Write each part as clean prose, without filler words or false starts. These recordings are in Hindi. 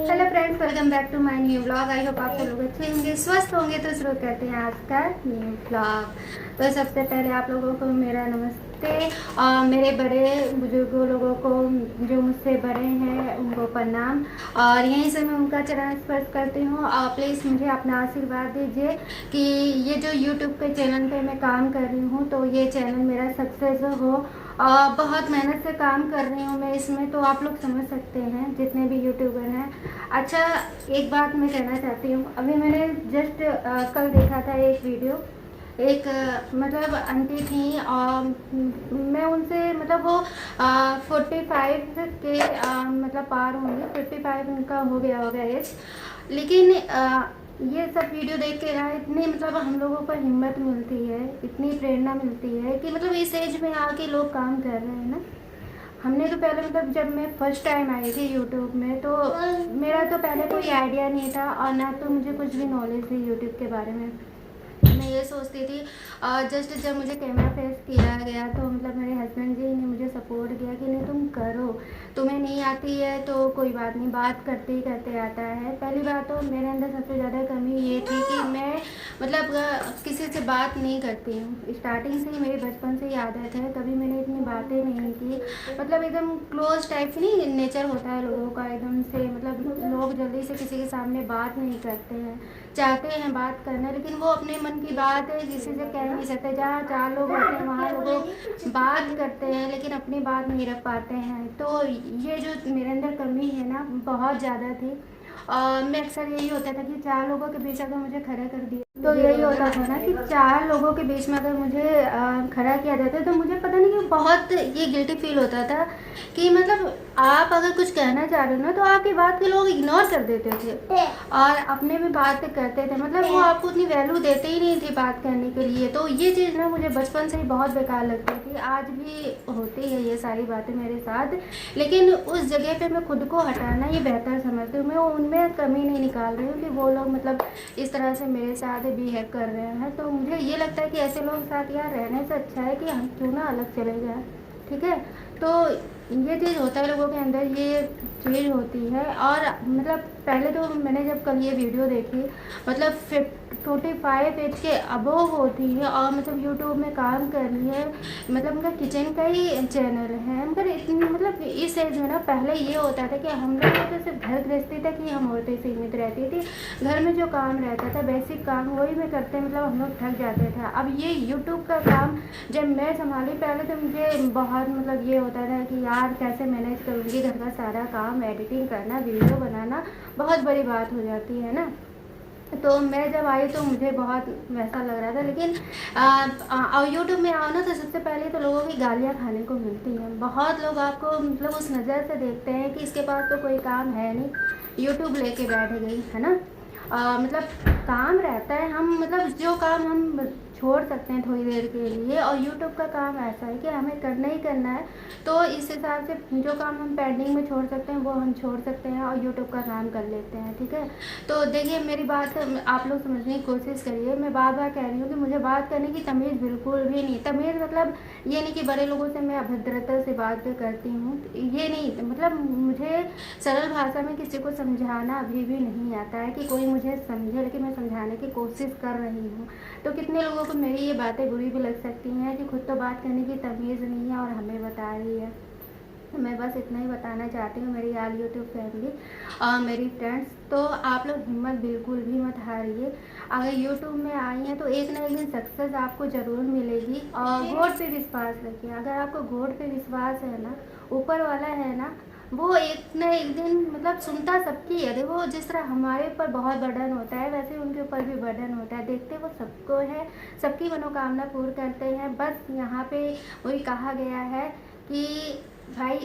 Hello friends, welcome back to my new blog. I hope आप सब लोग अच्छे होंगे, स्वस्थ होंगे। तो शुरू करते हैं आज का न्यू ब्लॉग। तो सबसे पहले आप लोगों को मेरा नमस्ते। मेरे बड़े बुजुर्गों लोगों को जो मुझसे बड़े हैं उनको प्रणाम। और यहीं से मैं उनका चरण स्पर्श करती हूँ। प्लीज़ मुझे अपना आशीर्वाद दीजिए कि ये जो यूट्यूब के चैनल पे मैं काम कर रही हूँ तो ये चैनल मेरा सक्सेस हो। बहुत मेहनत से काम कर रही हूँ मैं इसमें, तो आप लोग समझ सकते हैं जितने भी यूट्यूबर हैं। अच्छा, एक बात मैं कहना चाहती हूँ। अभी मैंने जस्ट कल देखा था एक वीडियो। एक मतलब आंटी थी और मैं उनसे मतलब वो 45 के मतलब पार होंगे, 55 उनका हो गया होगा एज। लेकिन ये सब वीडियो देख के ना इतनी मतलब हम लोगों को हिम्मत मिलती है, इतनी प्रेरणा मिलती है कि मतलब इस एज में आके लोग काम कर रहे हैं ना। हमने तो पहले मतलब जब मैं फर्स्ट टाइम आई थी यूट्यूब में तो मेरा तो पहले कोई आइडिया नहीं था और ना तो मुझे कुछ भी नॉलेज थी यूट्यूब के बारे में। मैं ये सोचती थी जस्ट जब मुझे कैमरा फेस किया गया तो मतलब मेरे हस्बैंड जी ने मुझे सपोर्ट किया कि नहीं तुम करो, तुम्हें नहीं आती है तो कोई बात नहीं, बात करते ही करते आता है। पहली बात तो मेरे अंदर सबसे ज़्यादा कमी ये थी कि मैं मतलब किसी से बात नहीं करती हूँ। स्टार्टिंग से ही मेरी बचपन से ही आदत है, कभी मैंने इतनी बातें नहीं की। मतलब एकदम क्लोज टाइप की नहीं नेचर होता है लोगों का एकदम से, मतलब लोग जल्दी से किसी के सामने बात नहीं करते हैं, चाहते हैं बात करना लेकिन वो अपने मन की बात है किसी से कह नहीं सकते। जहाँ 4 लोग होते हैं वहाँ लोग बात करते हैं लेकिन अपनी बात नहीं रख पाते हैं। तो ये जो मेरे अंदर कमी है ना बहुत ज़्यादा थी। मैं अक्सर यही होता था कि 4 लोगों के बीच अगर मुझे खड़ा कर दिया तो यही होता था ना कि 4 लोगों के बीच में अगर मुझे खड़ा किया जाता तो मुझे पता नहीं कि बहुत ये गिल्टी फील होता था कि मतलब आप अगर कुछ कहना चाह रहे हो ना तो आपकी बात के लोग इग्नोर कर देते थे और अपने में बात करते थे। मतलब वो आपको उतनी वैल्यू देते ही नहीं थी बात करने के लिए। तो ये चीज़ ना मुझे बचपन से ही बहुत बेकार लगती थी, आज भी होती है ये सारी बातें मेरे साथ। लेकिन उस जगह पे मैं खुद को हटाना ये बेहतर समझती हूँ। मैं उनमें कमी नहीं निकाल रही हूँ कि वो लोग मतलब इस तरह से मेरे साथ बिहेव कर रहे हैं। तो मुझे ये लगता है कि ऐसे लोगों के साथ यार रहने से अच्छा है कि हम क्यों ना अलग चले जाएं। ठीक है, तो ये चीज़ होता है लोगों के अंदर, ये चीज़ होती है। और मतलब पहले तो मैंने जब कल ये वीडियो देखी मतलब 45 एज के अबोव होती है और मतलब यूट्यूब में काम कर रही है, मतलब उनका किचन का ही चैनल है। मगर इतनी मतलब इस एज में ना पहले ये होता था कि हम लोग तो सिर्फ घर गृहस्थी तक ही हम औरतें सीमित रहती थी। घर में जो काम रहता था बेसिक काम वही में करते मतलब हम लोग थक जाते थे। अब ये यूट्यूब का काम जब मैं संभाली पहले तो मुझे बहुत मतलब ये होता था कि यार कैसे मैनेज करूँगी घर का सारा काम, एडिटिंग करना, वीडियो बनाना बहुत बड़ी बात हो जाती है ना। तो मैं जब आई तो मुझे बहुत वैसा लग रहा था। लेकिन यूट्यूब में आओ ना तो सबसे पहले तो लोगों की गालियाँ खाने को मिलती हैं। बहुत लोग आपको मतलब उस नज़र से देखते हैं कि इसके पास तो कोई काम है नहीं, यूट्यूब लेके बैठ गई है ना। मतलब काम रहता है, हम मतलब जो काम हम छोड़ सकते हैं थोड़ी देर के लिए, और यूट्यूब का काम ऐसा है कि हमें करना ही करना है। तो इस हिसाब से जो काम हम पेंडिंग में छोड़ सकते हैं वो हम छोड़ सकते हैं और यूट्यूब का काम कर लेते हैं। ठीक है, तो देखिए मेरी बात आप लोग समझने की कोशिश करिए। मैं बार बार कह रही हूँ कि मुझे बात करने की तमीज़ बिल्कुल भी नहीं। तमीज़ मतलब ये नहीं कि बड़े लोगों से मैं अभद्रता से बात करती हूँ, ये नहीं। मतलब मुझे सरल भाषा में किसी को समझाना अभी भी नहीं आता है कि कोई मुझे समझे, लेकिन मैं समझाने की कोशिश कर रही हूँ। तो कितने लोगों को मेरी ये बातें बुरी भी लग सकती हैं कि खुद तो बात करने की तमीज़ नहीं है और हमें बता रही है। मैं बस इतना ही बताना चाहती हूँ मेरी आल यूट्यूब फैमिली और मेरी फ्रेंड्स। तो आप लोग हिम्मत बिल्कुल भी मत हारिए। अगर यूट्यूब में आई हैं तो एक ना एक दिन सक्सेस आपको ज़रूर मिलेगी। और गॉड पे विश्वास रखिए। अगर आपको गॉड पे विश्वास है ना, ऊपर वाला है ना, वो एक ना एक दिन मतलब सुनता सबकी है। देखो जिस तरह हमारे ऊपर बहुत बर्डन होता है वैसे उनके ऊपर भी बर्डन होता है, देखते वो सबको है, सबकी मनोकामना पूर्ण करते हैं। बस यहाँ पे वही कहा गया है कि भाई,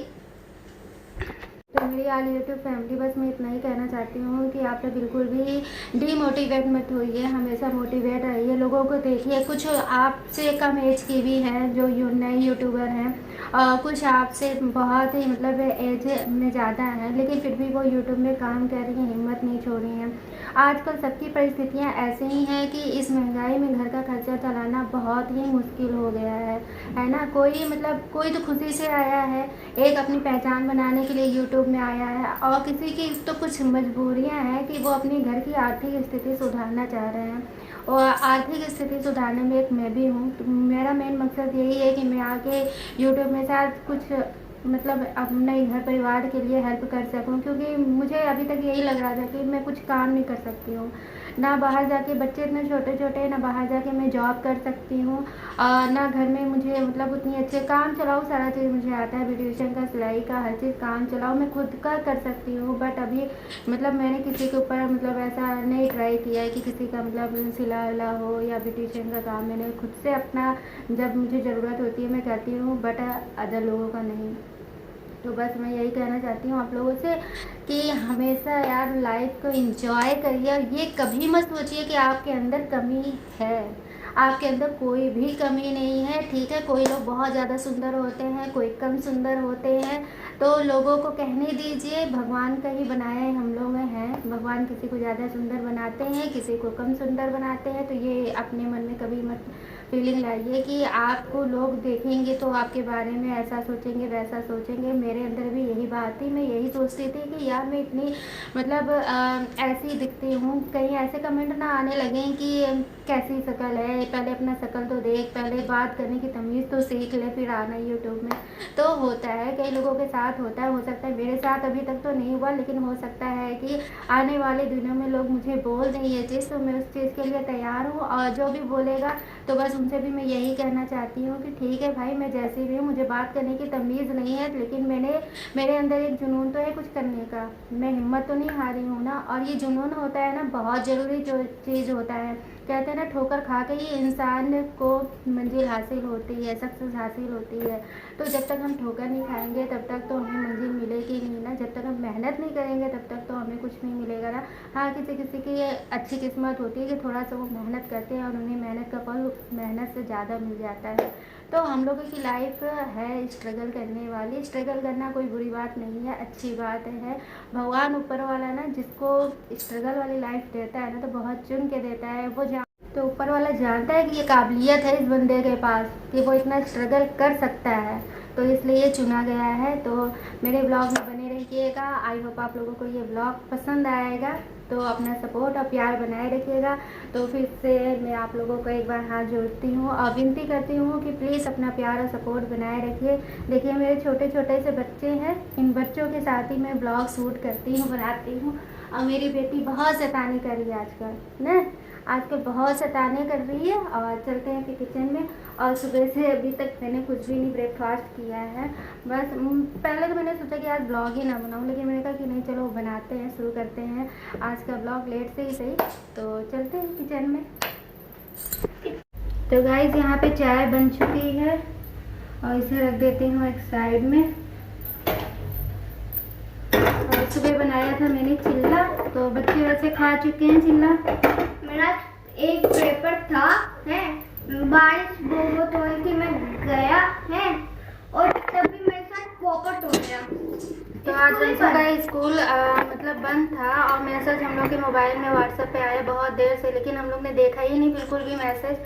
तो मेरी आल यूट्यूब फैमिली बस मैं इतना ही कहना चाहती हूँ कि आप लोग बिल्कुल भी डीमोटिवेट मत होइए, हमेशा मोटिवेट रहिए। लोगों को देखिए, कुछ आपसे कम एज की भी हैं जो नए यूट्यूबर हैं, कुछ आपसे बहुत ही मतलब एज में ज़्यादा हैं लेकिन फिर भी वो यूट्यूब में काम कर रही हैं, हिम्मत नहीं छोड़ी हैं। आजकल सबकी परिस्थितियाँ ऐसे ही हैं कि इस महंगाई में घर का खर्चा चलाना बहुत ही मुश्किल हो गया है ना। कोई मतलब कोई तो खुशी से आया है, एक अपनी पहचान बनाने के लिए यूट्यूब में आया है, और किसी की तो कुछ मजबूरियाँ हैं कि वो अपनी घर की आर्थिक स्थिति सुधारना चाह रहे हैं। और आर्थिक स्थिति सुधारने में एक मैं भी हूँ। तो मेरा मेन मकसद यही है कि मैं आके यूट्यूब में शायद कुछ मतलब अपने घर परिवार के लिए हेल्प कर सकूं, क्योंकि मुझे अभी तक यही लग रहा था कि मैं कुछ काम नहीं कर सकती हूँ ना। बाहर जाके बच्चे इतने छोटे छोटे, ना बाहर जाके मैं जॉब कर सकती हूँ, ना घर में मुझे मतलब उतनी अच्छे काम चलाओ, सारा चीज़ मुझे आता है, ब्यूटिशियन का, सिलाई का, हर चीज़ काम चलाओ मैं खुद का कर सकती हूँ। बट अभी मतलब मैंने किसी के ऊपर मतलब ऐसा नहीं ट्राई किया है कि किसी का मतलब सिलाई वाला हो या ब्यूटिशियन का काम। मैंने खुद से अपना जब मुझे ज़रूरत होती है मैं करती हूँ, बट अदर लोगों का नहीं। तो बस मैं यही कहना चाहती हूँ आप लोगों से कि हमेशा यार लाइफ को एंजॉय करिए, और ये कभी मत सोचिए कि आपके अंदर कमी है। आपके अंदर कोई भी कमी नहीं है, ठीक है। कोई लोग बहुत ज़्यादा सुंदर होते हैं, कोई कम सुंदर होते हैं, तो लोगों को कहने दीजिए, भगवान का ही बनाए हम लोग हैं। भगवान किसी को ज़्यादा सुंदर बनाते हैं, किसी को कम सुंदर बनाते हैं। तो ये अपने मन में कभी मत फीलिंग लाइए कि आपको लोग देखेंगे तो आपके बारे में ऐसा सोचेंगे वैसा सोचेंगे। मेरे अंदर भी यही बात थी, मैं यही सोचती थी कि यार मैं इतनी मतलब ऐसी दिखती हूँ। कहीं ऐसे कमेंट ना आने लगे कि कैसी शक्ल है, पहले अपना शक्ल तो देख, पहले बात करने की तमीज़ तो सीख ले, फिर आना यूट्यूब में। तो होता है, कई लोगों के साथ होता है, हो सकता है मेरे साथ अभी तक तो नहीं हुआ, लेकिन हो सकता है कि आने वाले दिनों में लोग मुझे बोल दें ये चीज़, तो मैं उस चीज़ के लिए तैयार हूँ। और जो भी बोलेगा तो बस उनसे भी मैं यही कहना चाहती हूँ कि ठीक है भाई, मैं जैसी भी हूँ, मुझे बात करने की तमीज़ नहीं है, लेकिन मेरे अंदर एक जुनून तो है कुछ करने का। मैं हिम्मत तो नहीं हारी हूँ ना। और ये जुनून होता है ना, बहुत ज़रूरी जो चीज़ होता है। कहते हैं ना, ठोकर खा के ही इंसान को मंजिल हासिल होती है, सक्सेस हासिल होती है। तो जब तक हम ठोकर नहीं खाएंगे तब तक तो हमें मंजिल मिलेगी नहीं ना। जब तक हम मेहनत नहीं करेंगे तब तक तो हमें कुछ नहीं मिलेगा ना। हाँ, किसी किसी की अच्छी किस्मत होती है कि थोड़ा सा वो मेहनत करते हैं और उन्हें मेहनत का फल मेहनत से ज़्यादा मिल जाता है। तो हम लोगों की लाइफ है स्ट्रगल करने वाली। स्ट्रगल करना कोई बुरी बात नहीं है, अच्छी बात है। भगवान ऊपर वाला ना जिसको स्ट्रगल वाली लाइफ देता है ना, तो बहुत चुन के देता है। तो ऊपर वाला जानता है कि ये काबिलियत है इस बंदे के पास कि वो इतना स्ट्रगल कर सकता है, तो इसलिए चुना गया है। तो मेरे ब्लॉग में बने रहिएगा। आई होप आप लोगों को ये ब्लॉग पसंद आएगा। तो अपना सपोर्ट और प्यार बनाए रखिएगा। तो फिर से मैं आप लोगों को एक बार हाथ जोड़ती हूँ और विनती करती हूँ कि प्लीज़ अपना प्यार और सपोर्ट बनाए रखिए। देखिए मेरे छोटे छोटे से बच्चे हैं, इन बच्चों के साथ ही मैं ब्लॉग शूट करती हूँ, बनाती हूँ। और मेरी बेटी बहुत शैतानी कर रही है आजकल ना, आजकल बहुत शैतानी कर रही है। और चलते हैं फिर किचन में। और सुबह से अभी तक मैंने कुछ भी नहीं ब्रेकफास्ट किया है। बस पहले तो मैंने सोचा कि आज ब्लॉग ही ना बनाऊं, लेकिन मैंने कहा कि नहीं, चलो बनाते हैं, शुरू करते हैं आज का ब्लॉग लेट से ही सही। तो चलते हैं किचन में। तो गाइस यहाँ पे चाय बन चुकी है और इसे रख देती हूँ एक साइड में। और सुबह बनाया था मैंने चिल्ला, तो बच्चे वैसे खा चुके हैं चिल्ला। मेरा एक पेपर था है, बारिश बहुत हो रही थी, मैं गया है और तभी मेरे साथ पोपट हो गया। तो आज वंशु का स्कूल मतलब बंद था और मैसेज हम लोग के मोबाइल में व्हाट्सएप पे आया बहुत देर से, लेकिन हम लोग ने देखा ही नहीं बिल्कुल भी मैसेज।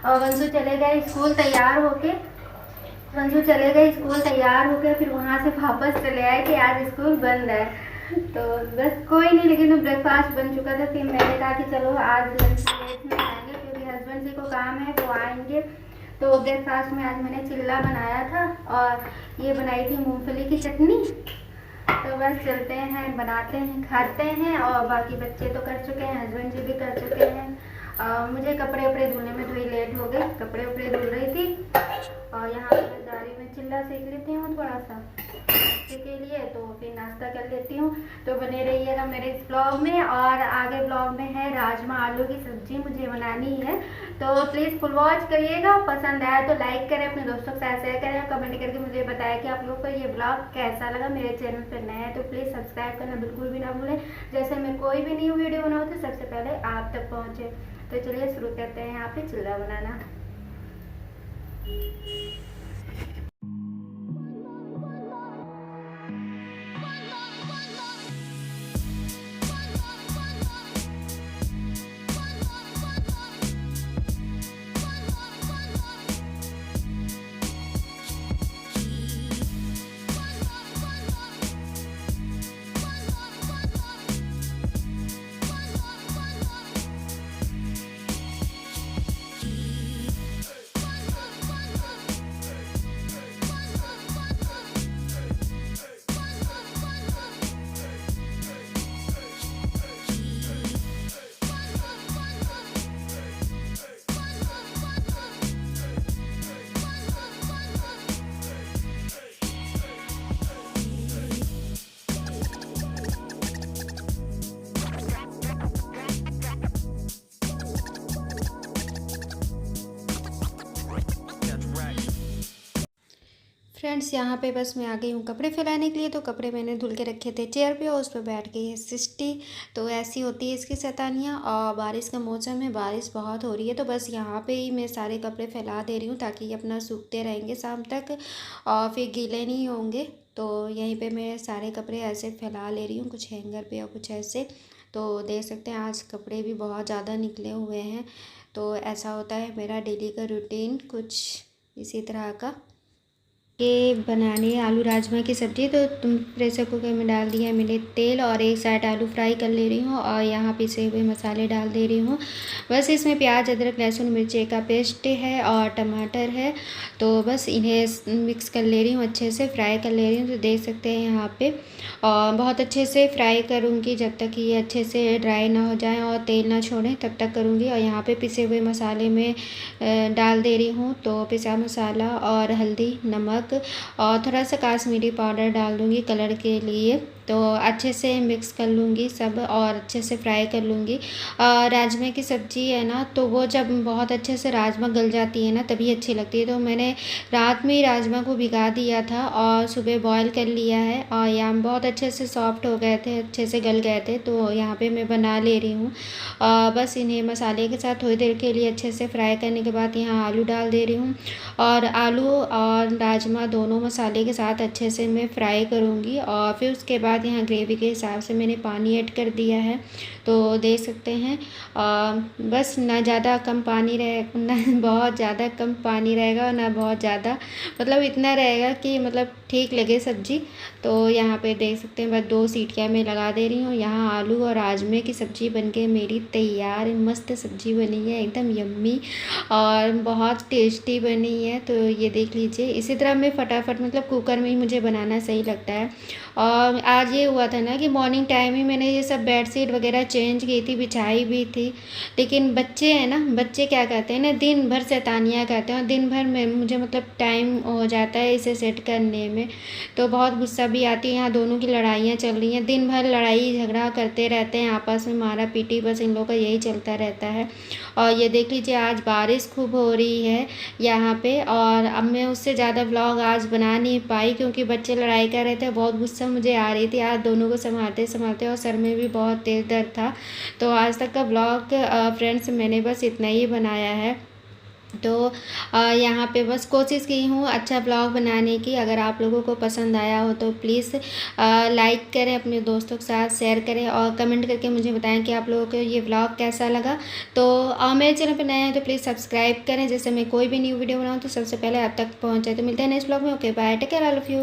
और वंशु चले गए स्कूल तैयार होके, फिर वहाँ से वापस चले आए कि आज स्कूल बंद है। तो बस कोई नहीं, लेकिन ब्रेकफास्ट बन चुका था। फिर मैंने कहा कि चलो आज लंच लेट में आएंगे क्योंकि हस्बैंड जी को काम है, वो आएंगे। तो ब्रेकफास्ट में आज मैंने चिल्ला बनाया था और ये बनाई थी मूंगफली की चटनी। तो बस चलते हैं, बनाते हैं, खाते हैं। और बाकी बच्चे तो कर चुके हैं, हस्बैंड जी भी कर चुके हैं। मुझे कपड़े वपड़े धुलने में थोड़ी लेट हो गई, कपड़े वपड़े धुल रही थी। और यहाँ पे दारी में चिल्ला सेक लेती हूँ थोड़ा सा नाश्ते के लिए, तो फिर नाश्ता कर लेती हूँ। तो बने रहिएगा मेरे इस ब्लॉग में। और आगे ब्लॉग में है राजमा आलू की सब्जी मुझे बनानी है, तो प्लीज़ फुल वॉच करिएगा। पसंद आया तो लाइक करें, अपने दोस्तों के साथ शेयर करें, कमेंट करके मुझे बताएं कि आप लोगों को ये ब्लॉग कैसा लगा। मेरे चैनल पर नए हैं तो प्लीज़ सब्सक्राइब करना बिल्कुल भी ना भूलें, जैसे मैं कोई भी न्यू वीडियो बनाऊँ तो सबसे पहले आप तक पहुँचे। तो चलिए शुरू करते हैं यहाँ पे चिल्ला बनाना। फ्रेंड्स, यहाँ पे बस मैं आ गई हूँ कपड़े फैलाने के लिए। तो कपड़े मैंने धुल के रखे थे चेयर पे और उस पर बैठ गई है सिस्टी। तो ऐसी होती है इसकी शैतानियाँ। और बारिश का मौसम है, बारिश बहुत हो रही है, तो बस यहाँ पे ही मैं सारे कपड़े फैला दे रही हूँ ताकि ये अपना सूखते रहेंगे शाम तक और फिर गीले नहीं होंगे। तो यहीं पे मैं सारे कपड़े ऐसे फैला ले रही हूँ, कुछ हैंगर पे और कुछ ऐसे। तो देख सकते हैं आज कपड़े भी बहुत ज़्यादा निकले हुए हैं। तो ऐसा होता है मेरा डेली का रूटीन, कुछ इसी तरह का। ये बनानी है आलू राजमा की सब्ज़ी। तो तुम प्रेशर कुकर में डाल दिया है मैंने तेल और एक साइड आलू फ्राई कर ले रही हूँ और यहाँ पिसे हुए मसाले डाल दे रही हूँ। बस इसमें प्याज, अदरक, लहसुन, मिर्ची का पेस्ट है और टमाटर है। तो बस इन्हें मिक्स कर ले रही हूँ, अच्छे से फ्राई कर ले रही हूँ। तो देख सकते हैं यहाँ पे और बहुत अच्छे से फ्राई करूँगी जब तक ये अच्छे से ड्राई ना हो जाए और तेल ना छोड़ें तब तक करूँगी। और यहाँ पे पिसे हुए मसाले में डाल दे रही हूँ। तो पिसा मसाला और हल्दी, नमक और थोड़ा सा कश्मीरी पाउडर डाल दूँगी कलर के लिए। तो अच्छे से मिक्स कर लूँगी सब और अच्छे से फ्राई कर लूँगी। राजमा की सब्ज़ी है ना, तो वो जब बहुत अच्छे से राजमा गल जाती है ना तभी अच्छी लगती है। तो मैंने रात में ही राजमा को भिगा दिया था और सुबह बॉईल कर लिया है और यहाँ बहुत अच्छे से सॉफ्ट हो गए थे, अच्छे से गल गए थे। तो यहाँ पे मैं बना ले रही हूँ। बस इन्हें मसाले के साथ थोड़ी देर के लिए अच्छे से फ्राई करने के बाद यहाँ आलू डाल दे रही हूँ और आलू और राजमा दोनों मसाले के साथ अच्छे से मैं फ्राई करूँगी। और फिर उसके बाद यहाँ ग्रेवी के हिसाब से मैंने पानी ऐड कर दिया है। तो देख सकते हैं बस ना ज़्यादा कम पानी रहे, ना बहुत ज़्यादा कम पानी रहेगा और ना बहुत ज़्यादा, मतलब इतना रहेगा कि मतलब ठीक लगे सब्ज़ी। तो यहाँ पे देख सकते हैं बस 2 सीटियाँ मैं लगा दे रही हूँ। यहाँ आलू और राजमे की सब्ज़ी बनके मेरी तैयार, मस्त सब्ज़ी बनी है, एकदम यम्मी और बहुत टेस्टी बनी है। तो ये देख लीजिए, इसी तरह मैं फटाफट मतलब कुकर में ही मुझे बनाना सही लगता है। और आज ये हुआ था ना कि मॉर्निंग टाइम ही मैंने ये सब बेडशीट वगैरह चेंज की थी, बिछाई भी थी। लेकिन बच्चे हैं ना, बच्चे क्या कहते हैं ना, दिन भर शैतानियाँ करते हैं और दिन भर में मुझे मतलब टाइम हो जाता है इसे सेट करने में। तो बहुत गुस्सा भी आती है। यहाँ दोनों की लड़ाइयाँ चल रही हैं, दिन भर लड़ाई झगड़ा करते रहते हैं आपस में, मारा पीटी, बस इन लोगों का यही चलता रहता है। और ये देख लीजिए आज बारिश खूब हो रही है यहाँ पे। और अब मैं उससे ज़्यादा व्लॉग आज बना नहीं पाई क्योंकि बच्चे लड़ाई कर रहे थे, बहुत गुस्सा मुझे आ रही थी आज दोनों को संभालते संभालते और सर में भी बहुत तेज़ दर्द था। तो आज तक का व्लॉग फ्रेंड्स मैंने बस इतना ही बनाया है। तो यहाँ पे बस कोशिश की हूँ अच्छा ब्लॉग बनाने की। अगर आप लोगों को पसंद आया हो तो प्लीज़ लाइक करें, अपने दोस्तों के साथ शेयर करें और कमेंट करके मुझे बताएं कि आप लोगों को ये ब्लॉग कैसा लगा। तो मेरे चैनल पर नए हैं तो प्लीज़ सब्सक्राइब करें, जैसे मैं कोई भी न्यू वीडियो बनाऊँ तो सबसे पहले आप तक पहुँच जाए। तो मिलते हैं नेक्स्ट ब्लॉग में। Okay bye, take care, I love you.